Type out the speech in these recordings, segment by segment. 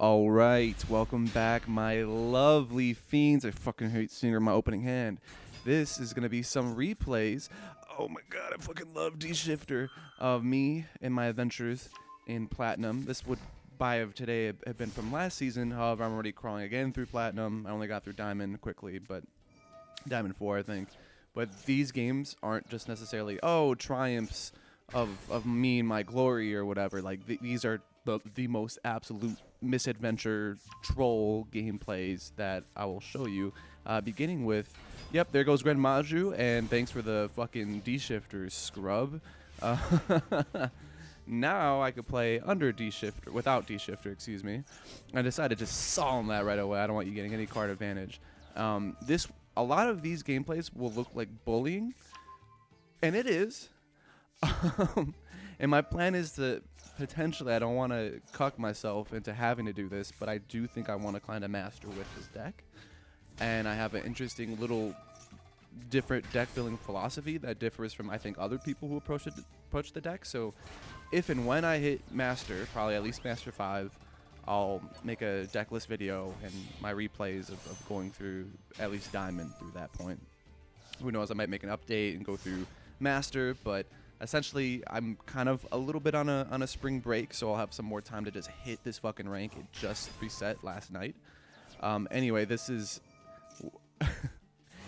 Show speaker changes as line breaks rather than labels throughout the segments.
All right, welcome back, my lovely fiends. I fucking hate seeing my opening hand. This is gonna be some replays. Oh my god, I fucking love D-Shifter of me and my adventures in Platinum. This would buy of today have been from last season. However, I'm already crawling again through Platinum. I only got through Diamond quickly, but Diamond 4, I think. But these games aren't just necessarily triumphs of me and my glory or whatever. Like these are the most absolute misadventure troll gameplays that I will show you. Beginning with, yep, there goes Grand Maju, and thanks for the fucking D-Shifter scrub. Now I could play under D-Shifter, without D-Shifter, excuse me. I decided to solve that right away. I don't want you getting any card advantage. A lot of these gameplays will look like bullying, and it is. And my plan is to potentially, I don't want to cuck myself into having to do this, but I do think I want to kind of master with this deck. And I have an interesting little different deck building philosophy that differs from, I think, other people who approach the deck. So if and when I hit master, probably at least master 5, I'll make a deck list video and my replays of going through at least diamond through that point. Who knows, I might make an update and go through master, but essentially I'm kind of a little bit on a spring break, so I'll have some more time to just hit this fucking rank. It just reset last night. Anyway, this is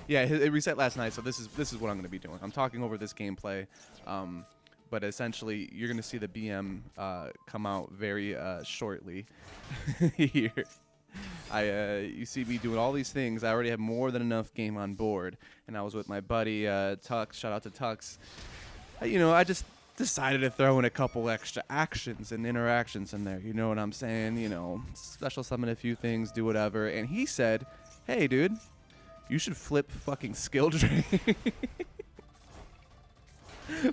yeah, it reset last night, so this is what I'm going to be doing. I'm talking over this gameplay. But essentially, you're going to see the BM come out very shortly here. You see me doing all these things. I already have more than enough game on board. And I was with my buddy, Tux. Shout out to Tux. I just decided to throw in a couple extra actions and interactions in there. You know what I'm saying? Special summon a few things, do whatever. And he said, hey, dude, you should flip fucking skill drain.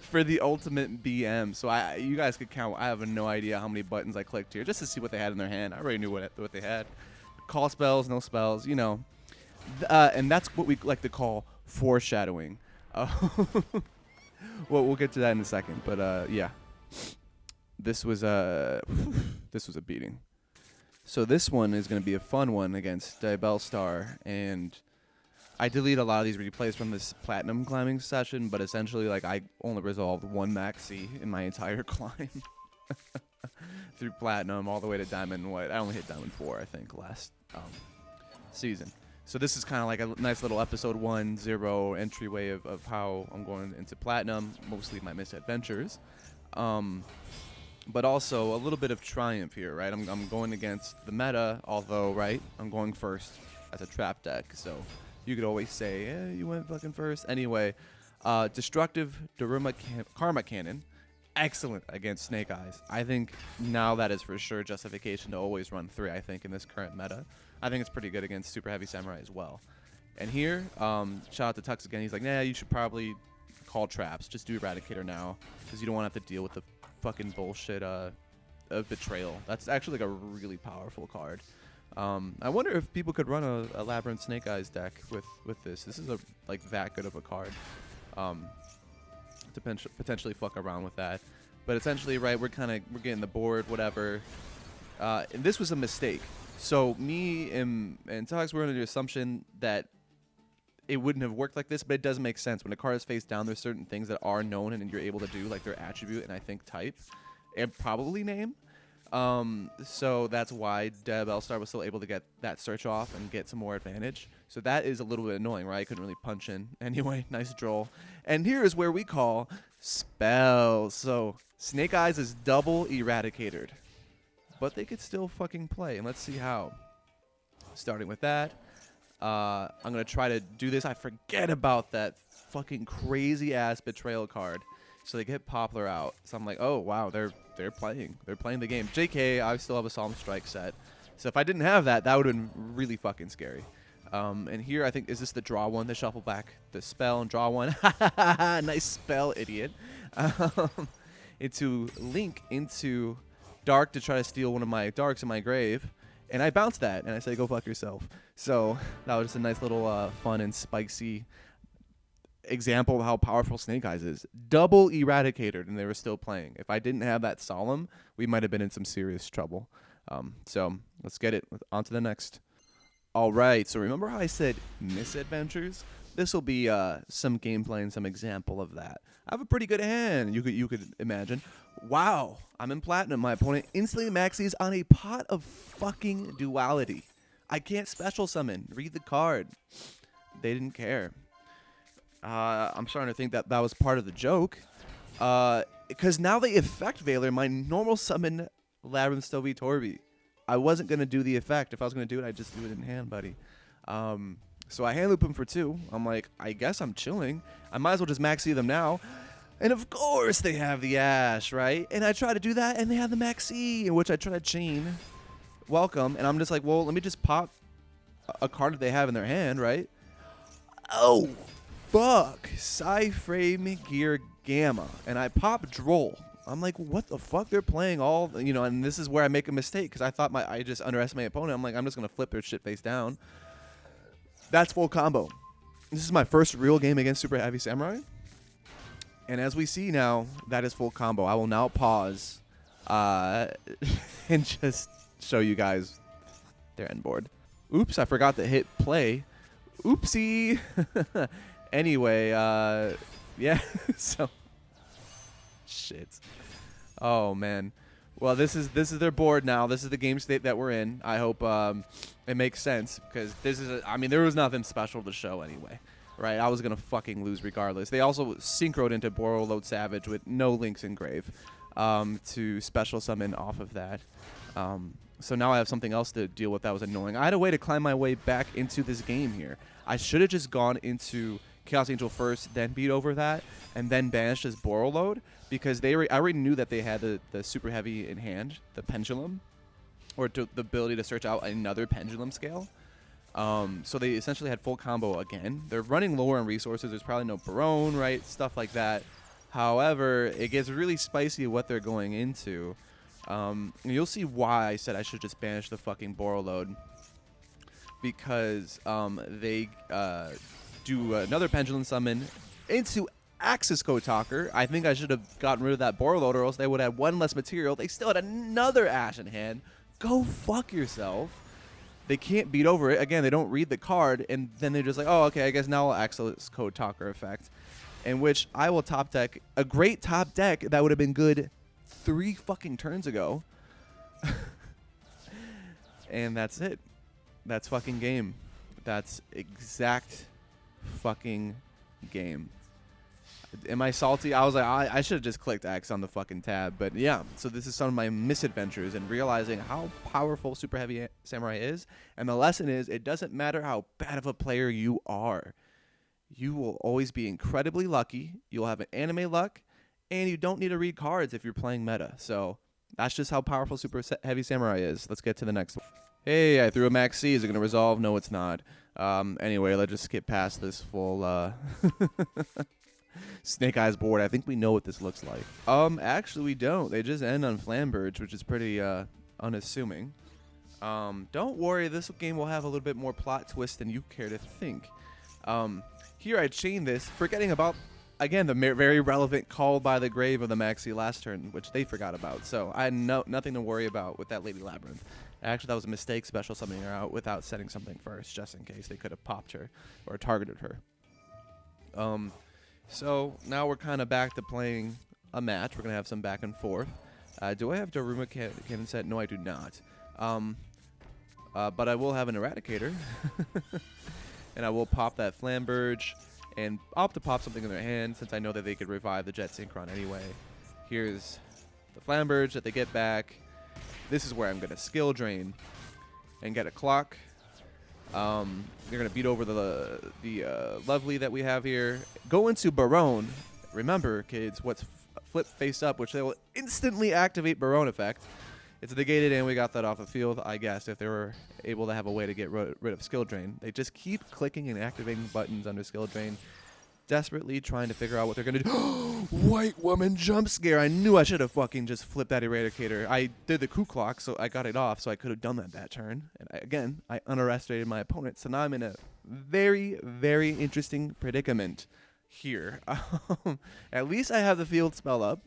For the ultimate BM. So you guys could count. I have no idea how many buttons I clicked here just to see what they had in their hand. I already knew what they had. Call spells, no spells, and that's what we like to call foreshadowing. Well, we'll get to that in a second. But yeah, this was a beating. So this one is going to be a fun one against Bellstar, and I delete a lot of these replays from this platinum climbing session, but essentially, like, I only resolved one maxi in my entire climb through platinum all the way to diamond. I only hit diamond 4, I think, last season. So this is kind of like a nice little episode 1-0 entryway of how I'm going into platinum, mostly my misadventures. But also a little bit of triumph here, right? I'm going against the meta, although, right, I'm going first as a trap deck, so you could always say, you went fucking first. Anyway, Destructive Daruma Karma Cannon. Excellent against Snake Eyes. I think now that is for sure justification to always run 3, I think, in this current meta. I think it's pretty good against Superheavy Samurai as well. And here, shout out to Tux again. He's like, you should probably call traps. Just do Eradicator now, because you don't want to have to deal with the fucking bullshit of Betrayal. That's actually like a really powerful card. I wonder if people could run a Labrynth Snake Eyes deck with this. This is that good of a card. To potentially fuck around with that. But essentially, right, we're getting the board, whatever. And this was a mistake. So me and Tox were under the assumption that it wouldn't have worked like this, but it does make sense. When a card is face down, there's certain things that are known and you're able to do, like their attribute and I think type, and probably name. So that's why Bellstar was still able to get that search off and get some more advantage. So that is a little bit annoying, right? I couldn't really punch in. Anyway, nice draw. And here is where we call spells. So Snake Eyes is double eradicated, but they could still fucking play. And let's see how. Starting with that, I'm going to try to do this. I forget about that fucking crazy ass Betrayal card. So they get Poplar out. So I'm like, oh, wow, they're playing. They're playing the game. JK, I still have a Solemn Strike set. So if I didn't have that, that would have been really fucking scary. And here, I think, is this the draw one? The shuffle back the spell and draw one. Nice spell, idiot. Into Link into Dark to try to steal one of my Darks in my grave. And I bounced that, and I say, go fuck yourself. So that was just a nice little fun and spicy example of how powerful Snake Eyes is. Double eradicated, and they were still playing. If I didn't have that Solemn, we might have been in some serious trouble. So Let's get it. On to the next. All right. So remember how I said Misadventures? This will be some gameplay and some example of that. I have a pretty good hand. You could imagine. Wow. I'm in platinum. My opponent instantly maxes on a pot of fucking duality. I can't special summon. Read the card. They didn't care. I'm starting to think that that was part of the joke. Because now they effect Veiler my normal summon Labrynth Stovey Torby. I wasn't going to do the effect. If I was going to do it, I'd just do it in hand, buddy. So I hand loop him for 2. I'm like, I guess I'm chilling. I might as well just maxi them now. And of course they have the Ash, right? And I try to do that, and they have the maxi, in which I try to chain. Welcome. And I'm just like, well, let me just pop a card that they have in their hand, right? Oh, fuck. Psy-Frame Gear Gamma. And I pop Droll. I'm like, what the fuck? They're playing all, you know, and this is where I make a mistake because I thought I just underestimated my opponent. I'm like, I'm just going to flip their shit face down. That's full combo. This is my first real game against Superheavy Samurai. And as we see now, that is full combo. I will now pause and just show you guys their end board. Oops, I forgot to hit play. Oopsie. Anyway, yeah, so shit. Oh man. Well, this is their board now. This is the game state that we're in. I hope it makes sense because this is I mean, there was nothing special to show anyway. Right? I was going to fucking lose regardless. They also synchroed into Borrowload Savage with no links engrave to special summon off of that. So now I have something else to deal with that was annoying. I had a way to climb my way back into this game here. I should have just gone into Chaos Angel first, then beat over that, and then banished his Borrowload because I already knew that they had the super heavy in hand, the pendulum, or the ability to search out another pendulum scale. So they essentially had full combo again. They're running lower on resources. There's probably no Barone, right? Stuff like that. However, it gets really spicy what they're going into. You'll see why I said I should just banish the fucking Borrowload. Because they do another Pendulum Summon into Axis Code Talker. I think I should have gotten rid of that Borrowload or else they would have 1 less material. They still had another Ash in hand. Go fuck yourself. They can't beat over it. Again, they don't read the card, and then they're just like, oh, okay, I guess now I'll Axis Code Talker effect. In which I will top deck a great top deck that would have been good 3 fucking turns ago. And that's it. That's fucking game. That's exact fucking game. Am I salty? I was like, I should have just clicked X on the fucking tab. But yeah, so this is some of my misadventures and realizing how powerful Super Heavy Samurai is. And the lesson is, it doesn't matter how bad of a player you are. You will always be incredibly lucky. You'll have an anime luck. And you don't need to read cards if you're playing meta. So that's just how powerful Super Heavy Samurai is. Let's get to the next one. Hey, I threw a Max C. Is it going to resolve? No, it's not. Anyway, let's just skip past this full Snake Eyes board. I think we know what this looks like. Actually, we don't. They just end on Flamberge, which is pretty unassuming. Don't worry. This game will have a little bit more plot twist than you care to think. Here I chain this, forgetting about, again, the very relevant call by the grave of the Maxi last turn, which they forgot about. So I had nothing to worry about with that Lady Labrynth. Actually, that was a mistake special summoning her out without setting something first, just in case they could have popped her or targeted her. So now we're kind of back to playing a match. We're going to have some back and forth. Do I have Daruma cannon set? No, I do not. But I will have an Eradicator. And I will pop that Flamberge. And I'll have to pop something in their hand since I know that they could revive the Jet Synchron anyway. Here's the Flamberge that they get back. This is where I'm going to skill drain and get a clock. They're going to beat over the Lovely that we have here. Go into Barone. Remember, kids, what's flip face up, which they will instantly activate Barone effect. It's negated, and we got that off the field, I guess, if they were able to have a way to get rid of skill drain. They just keep clicking and activating buttons under skill drain, desperately trying to figure out what they're going to do. White woman jump scare. I knew I should have fucking just flipped that Eradicator. I did the coup clock, so I got it off, so I could have done that turn. And again, I underestimated my opponent, so now I'm in a very, very interesting predicament here. At least I have the field spell up.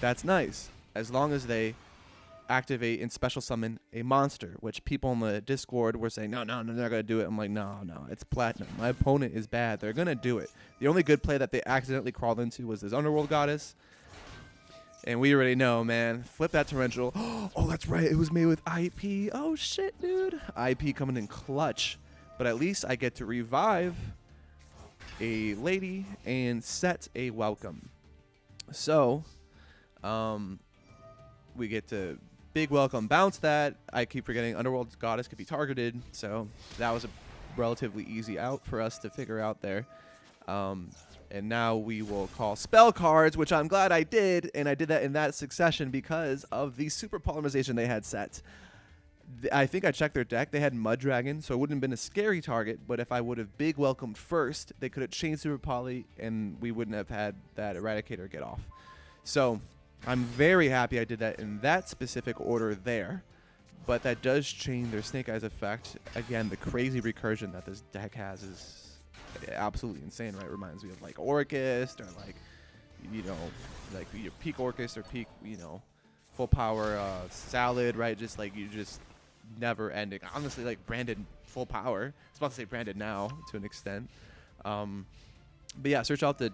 That's nice, as long as they activate and special summon a monster, which people in the Discord were saying, no, they're not going to do it. I'm like, no, it's platinum. My opponent is bad. They're going to do it. The only good play that they accidentally crawled into was this Underworld Goddess. And we already know, man. Flip that Torrential. Oh, that's right. It was made with IP. Oh, shit, dude. IP coming in clutch. But at least I get to revive a lady and set a welcome. So, we get to big welcome bounce that. I keep forgetting Underworld Goddess could be targeted. So that was a relatively easy out for us to figure out there. And now we will call spell cards, which I'm glad I did. And I did that in that succession because of the super polymerization they had set. I think I checked their deck. They had Mud Dragon, so it wouldn't have been a scary target. But if I would have big welcomed first, they could have changed super poly, and we wouldn't have had that Eradicator get off. So I'm very happy I did that in that specific order there. But that does change their Snake Eyes effect. Again, the crazy recursion that this deck has is absolutely insane, right? Reminds me of like Orcust or like, you know, like your peak Orcust or peak, you know, full power Salad, right? Just like you just never ending. Honestly, like Branded full power. I was about to say Branded now to an extent. But yeah, search out the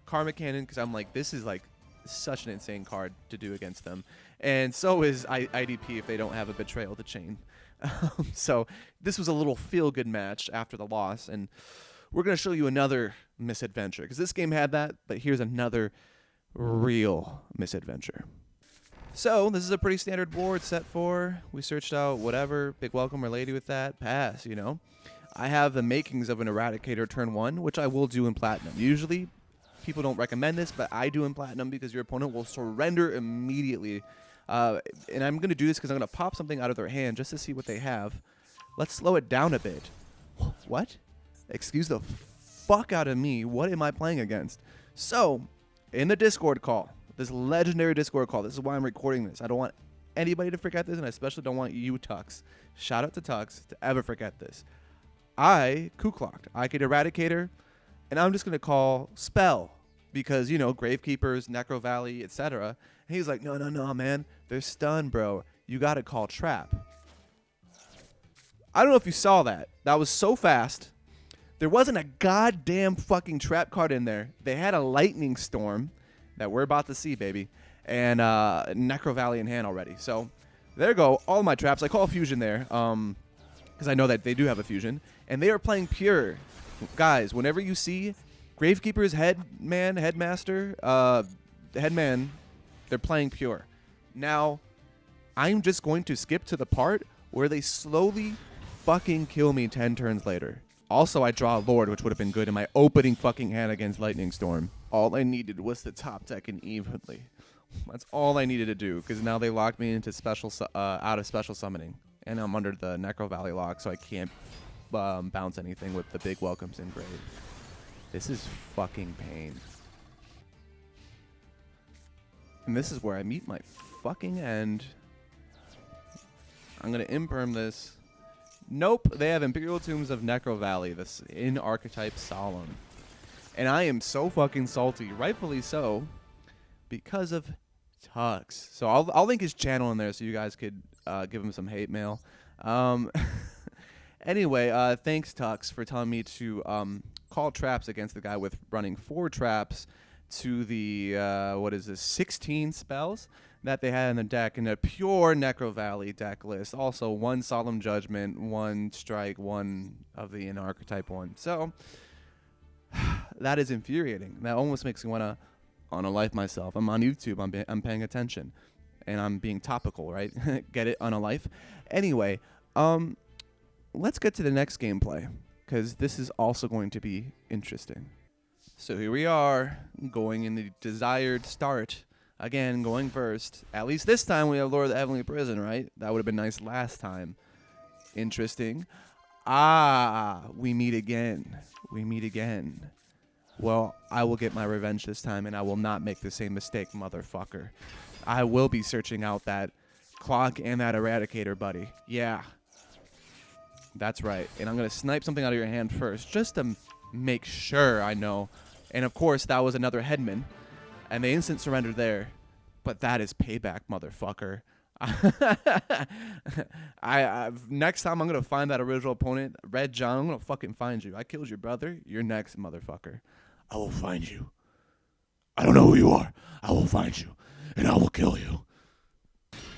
Karma Cannon because I'm like, this is like such an insane card to do against them. And so is IDP if they don't have a Betrayal to chain. So this was a little feel-good match after the loss. And we're going to show you another misadventure because this game had that, but here's another real misadventure. So this is a pretty standard board, set 4. We searched out whatever, big welcome or lady with that, pass, you know. I have the makings of an Eradicator turn 1, which I will do in Platinum. Usually people don't recommend this, but I do in Platinum because your opponent will surrender immediately. And I'm going to do this because I'm going to pop something out of their hand just to see what they have. Let's slow it down a bit. What? Excuse the fuck out of me. What am I playing against? So, in the Discord call, this legendary Discord call, this is why I'm recording this. I don't want anybody to forget this, and I especially don't want you, Tux. Shout out to Tux to ever forget this. I Ku-Clocked. I get Eradicator, and I'm just going to call Spell because, you know, Gravekeepers, Necro Valley, etc. And he's like, no, man. They're stunned, bro. You got to call Trap. I don't know if you saw that. That was so fast. There wasn't a goddamn fucking trap card in there. They had a Lightning Storm that we're about to see, baby, and Necro Valley in hand already. So there go, all my traps. I call Fusion there because I know that they do have a Fusion, and they are playing Pure. Guys, whenever you see Gravekeepers, Headmaster, Headman, they're playing Pure. Now, I'm just going to skip to the part where they slowly fucking kill me 10 turns later. Also, I draw a Lord, which would have been good in my opening fucking hand against Lightning Storm. All I needed was the top deck and evenly. That's all I needed to do, because now they locked me into out of special summoning. And I'm under the Necro Valley lock, so I can't bounce anything with the big welcomes in grave. This is fucking pain. And this is where I meet my fucking end. I'm going to imperm this. Nope, they have Imperial Tombs of Necro Valley, this in archetype Solemn. And I am so fucking salty, rightfully so, because of Tux. So I'll link his channel in there so you guys could give him some hate mail. Anyway, thanks Tux for telling me to call traps against the guy with running 4 traps to the 16 spells that they had in the deck in a pure Necro Valley deck list. Also, 1 Solemn Judgment, 1 Strike, 1 of the in archetype 1. So that is infuriating. That almost makes me want to unalive myself. I'm on YouTube. I'm paying attention, and I'm being topical, right? Get it? Unalive. Anyway, let's get to the next gameplay because this is also going to be interesting. So here we are, going in the desired start. Again, going first. At least this time we have Lord of the Heavenly Prison, right? That would have been nice last time. Interesting. We meet again. We meet again. Well, I will get my revenge this time, and I will not make the same mistake, motherfucker. I will be searching out that clock and that Eradicator, buddy. Yeah. That's right. And I'm going to snipe something out of your hand first, just to make sure I know. And, of course, that was another Headman. And they instant surrender there. But that is payback, motherfucker. Next time I'm gonna find that original opponent, Red John. I'm gonna fucking find you. I killed your brother. You're next, motherfucker. I will find you. I don't know who you are. I will find you, and I will kill you.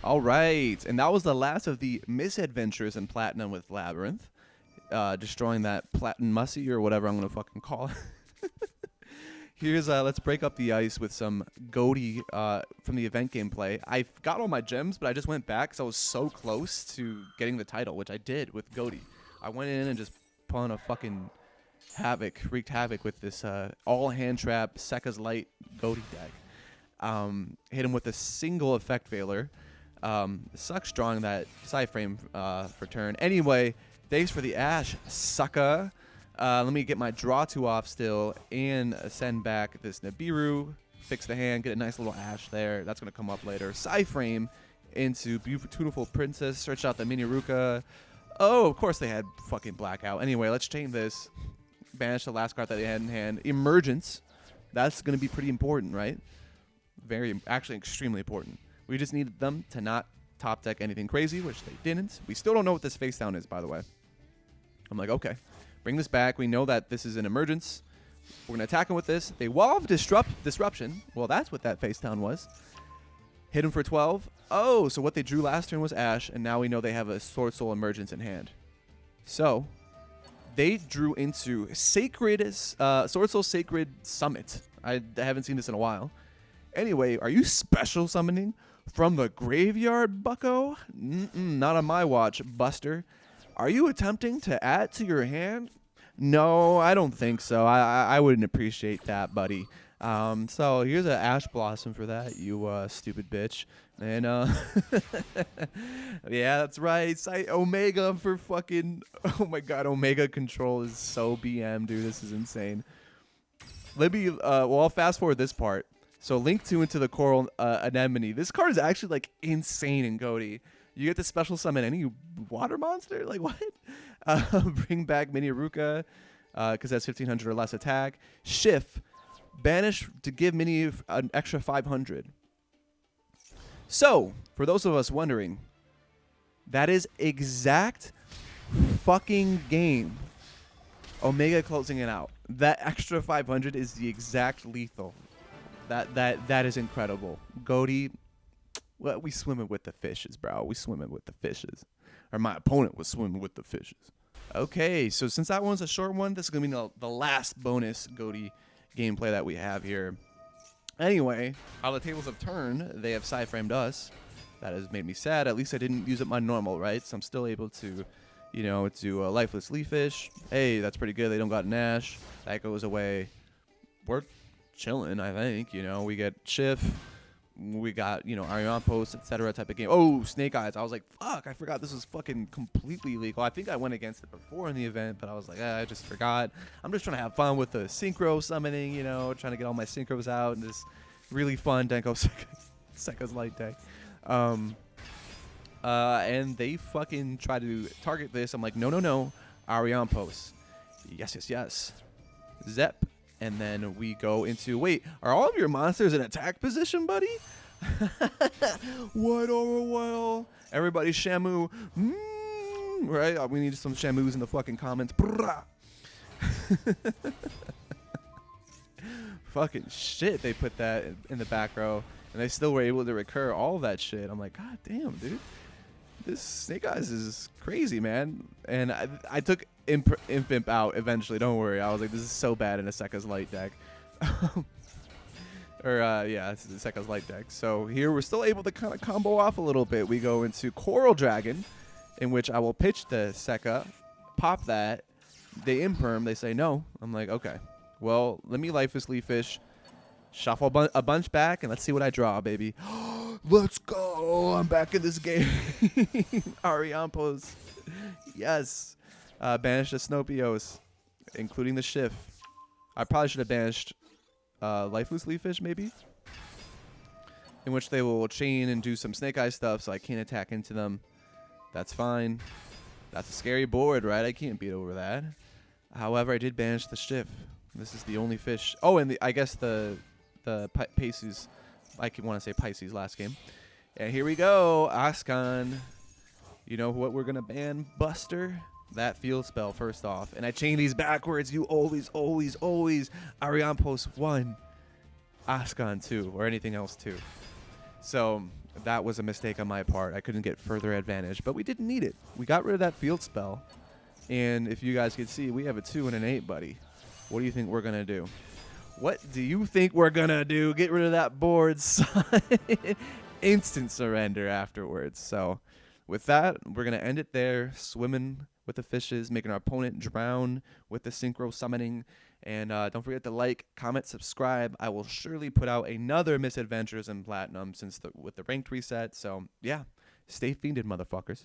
All right, and that was the last of the misadventures in Platinum with Labrynth, destroying that Platinum Mussy or whatever I'm gonna fucking call it. Here's let's break up the ice with some Goaty from the event gameplay. I got all my gems, but I just went back because I was so close to getting the title, which I did with Goaty. I went in and just put on a fucking wreaked havoc with this all hand trap Sekka's Light Goaty deck. Hit him with a single effect veiler. Sucks drawing that side frame for turn. Anyway, thanks for the Ash, sucker. Let me get my draw 2 off still and send back this Nibiru. Fix the hand, get a nice little Ash there. That's going to come up later. Side frame into Beautiful Princess. Search out the Mini Ruka. Oh, of course they had fucking Blackout. Anyway, let's chain this. Banish the last card that they had in hand. Emergence. That's going to be pretty important, right? Actually extremely important. We just needed them to not top deck anything crazy, which they didn't. We still don't know what this face down is, by the way. I'm like, okay. Bring this back. We know that this is an emergence. We're going to attack him with this. They wall of disruption. Well, that's what that face down was. Hit him for 12. Oh, so what they drew last turn was Ash, and now we know they have a SwordSoul emergence in hand. So, they drew into SwordSoul Sacred Summit. I haven't seen this in a while. Anyway, are you special summoning from the graveyard, bucko? Not on my watch, Buster. Are you attempting to add to your hand? No, I don't think so. I wouldn't appreciate that, buddy. So here's an Ash Blossom for that, you stupid bitch. And yeah, that's right. Omega for fucking. Oh my god, Omega control is so BM, dude. This is insane. Let me. Well, I'll fast forward this part. So Link 2 into the Coral Anemone. This card is actually like insane in Goaty. You get to special summon any water monster? Like, what? Bring back Mini Ruka, because that's 1,500 or less attack. Shift. Banish to give Mini an extra 500. So, for those of us wondering, that is exact fucking game. Omega closing it out. That extra 500 is the exact lethal. That is incredible. Goaty. Well, we swimming with the fishes, bro. We swimming with the fishes. Or my opponent was swimming with the fishes. Okay, so since that one's a short one, this is going to be the last bonus Goaty gameplay that we have here. Anyway, how the tables have turned, they have side-framed us. That has made me sad. At least I didn't use up my normal, right? So I'm still able to, you know, do a Lifeless Leafish. Hey, that's pretty good. They don't got Nash. That goes away. We're chilling, I think. You know, we get Shift. We got, you know, Arion Post, etc. type of game. Oh, Snake Eyes. I was like, fuck, I forgot this was fucking completely legal. I think I went against it before in the event, but I was like, I just forgot. I'm just trying to have fun with the synchro summoning, you know, trying to get all my synchros out and this really fun Denko Sekka's Light deck. And they fucking try to target this. I'm like, no. Arion Post. Yes. Zep. And then we go into, wait, are all of your monsters in attack position, buddy? What? Oh, well. Everybody Shamu. Right? We need some Shamus in the fucking comments. Fucking shit, they put that in the back row. And they still were able to recur all of that shit. I'm like, god damn, dude. This Snake Eyes is crazy, man. And I took Imp out eventually. Don't worry. I was like, this is so bad in a Sekka's Light deck. Yeah, it's the Sekka's Light deck. So here we're still able to kind of combo off a little bit. We go into Coral Dragon, in which I will pitch the Sekka, pop that. They imperm. They say no. I'm like, okay. Well, let me Lifeless Leafish, shuffle a bunch back, and let's see what I draw, baby. Let's go. I'm back in this game. Arion Post. Yes. Banish the Snopios, including the Shift. I probably should have banished Lifeless Leafish, maybe, in which they will chain and do some Snake Eye stuff, so I can't attack into them. That's fine. That's a scary board, right? I can't beat over that. However, I did banish the Shift. This is the only fish. Oh, and I guess the Pisces. I want to say Pisces last game. And here we go, Ascon. You know what we're gonna ban, Buster? That field spell first off. And I chain these backwards. You always, always, always Ariane post 1, Ascon 2, or anything else 2. So that was a mistake on my part. I couldn't get further advantage, but we didn't need it. We got rid of that field spell. And if you guys could see, we have a 2 and an 8, buddy. What do you think we're gonna do? What do you think we're gonna do? Get rid of that board, son. Instant surrender afterwards. So with that, we're going to end it there. Swimming with the fishes, making our opponent drown with the synchro summoning. And don't forget to like, comment, subscribe. I will surely put out another Misadventures in Platinum with the ranked reset. So yeah, stay fiended, motherfuckers.